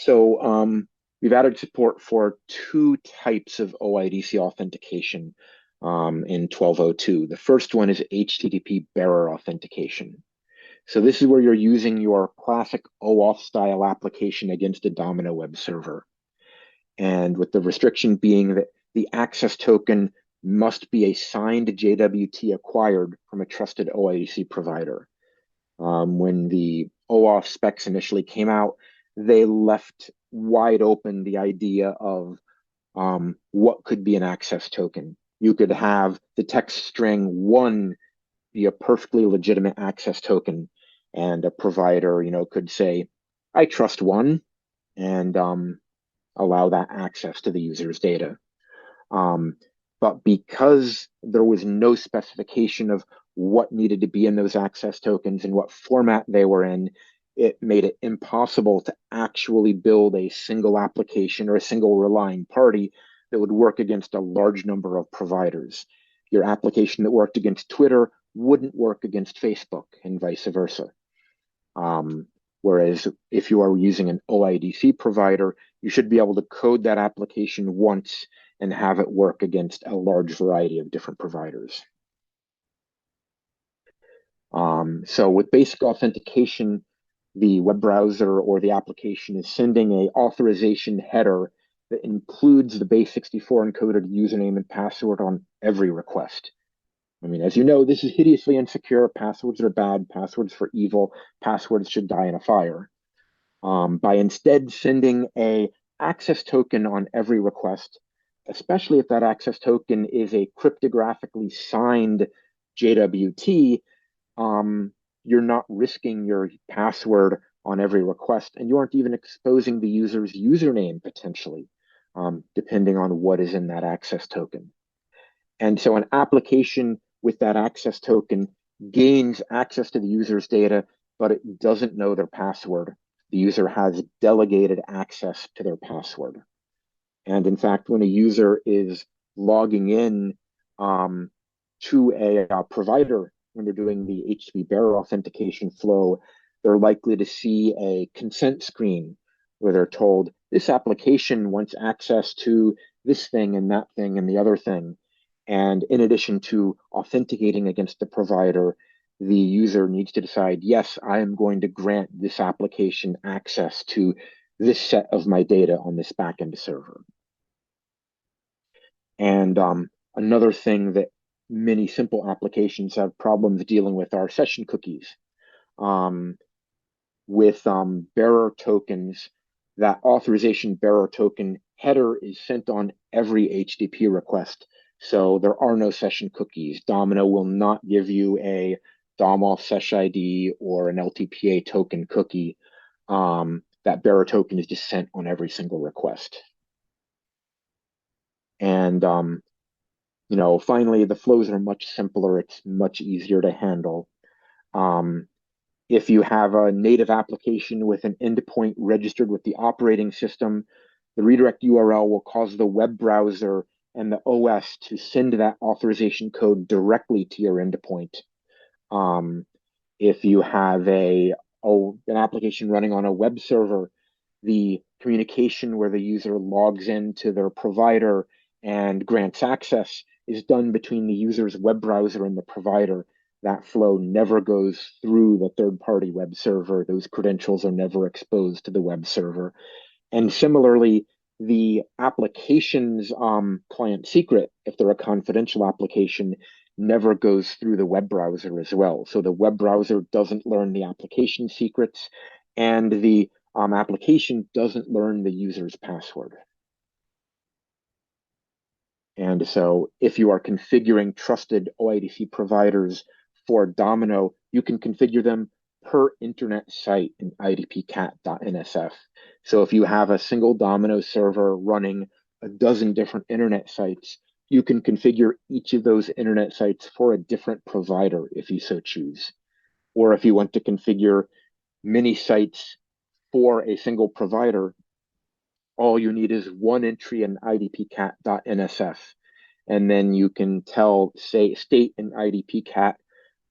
We've added support for two types of OIDC authentication in 12.0.2. The first one is HTTP Bearer Authentication. So this is where you're using your classic OAuth style application against a Domino web server. And with the restriction being that the access token must be a signed JWT acquired from a trusted OIDC provider. When the OAuth specs initially came out, they left wide open the idea of what could be an access token. You could have the text string one be a perfectly legitimate access token, and a provider, could say, "I trust one," and allow that access to the user's data. But because there was no specification of what needed to be in those access tokens and what format they were in, it made it impossible to actually build a single application or a single relying party that would work against a large number of providers. Your application that worked against Twitter wouldn't work against Facebook and vice versa. Whereas if you are using an OIDC provider, you should be able to code that application once and have it work against a large variety of different providers. So with basic authentication, the web browser or the application is sending an authorization header that includes the base64 encoded username and password on every request. I mean, as you know, this is hideously insecure. Passwords are bad. Passwords for evil. Passwords should die in a fire. By instead sending a access token on every request, especially if that access token is a cryptographically signed JWT, you're not risking your password on every request, and you aren't even exposing the user's username potentially, depending on what is in that access token. And so an application with that access token gains access to the user's data, but it doesn't know their password. The user has delegated access to their password. And in fact, when a user is logging in to a provider, when they're doing the HTTP Bearer authentication flow, they're likely to see a consent screen where they're told, this application wants access to this thing and that thing and the other thing. And in addition to authenticating against the provider, the user needs to decide, yes, I am going to grant this application access to this set of my data on this backend server. And another thing that many simple applications have problems dealing with are session cookies. With bearer tokens, that authorization bearer token header is sent on every HTTP request. So there are no session cookies. Domino will not give you a DOM-auth sesh ID or an LTPA token cookie. That bearer token is just sent on every single request. And finally, the flows are much simpler. It's much easier to handle. If you have a native application with an endpoint registered with the operating system, the redirect URL will cause the web browser and the OS to send that authorization code directly to your endpoint. If you have an application running on a web server, the communication where the user logs into their provider and grants access is done between the user's web browser and the provider. That flow never goes through the third-party web server. Those credentials are never exposed to the web server. And similarly, the application's client secret, if they're a confidential application, never goes through the web browser as well. So the web browser doesn't learn the application secrets, and the application doesn't learn the user's password. And so if you are configuring trusted OIDC providers for Domino, you can configure them per internet site in idpcat.nsf. So if you have a single Domino server running a dozen different internet sites, you can configure each of those internet sites for a different provider if you so choose. Or if you want to configure many sites for a single provider, all you need is one entry in idpcat.nsf. And then you can state in idpcat,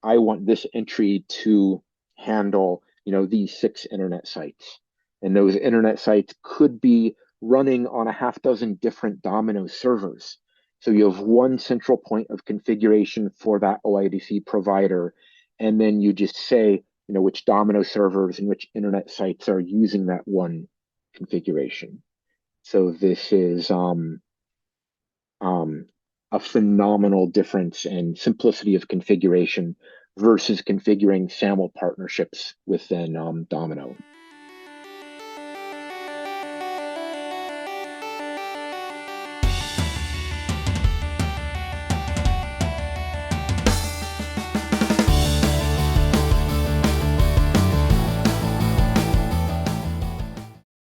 I want this entry to handle, these 6 internet sites. And those internet sites could be running on a half dozen different Domino servers. So you have one central point of configuration for that OIDC provider, and then you just say, which Domino servers and which internet sites are using that one configuration. So this is um, a phenomenal difference in simplicity of configuration versus configuring SAML partnerships within Domino.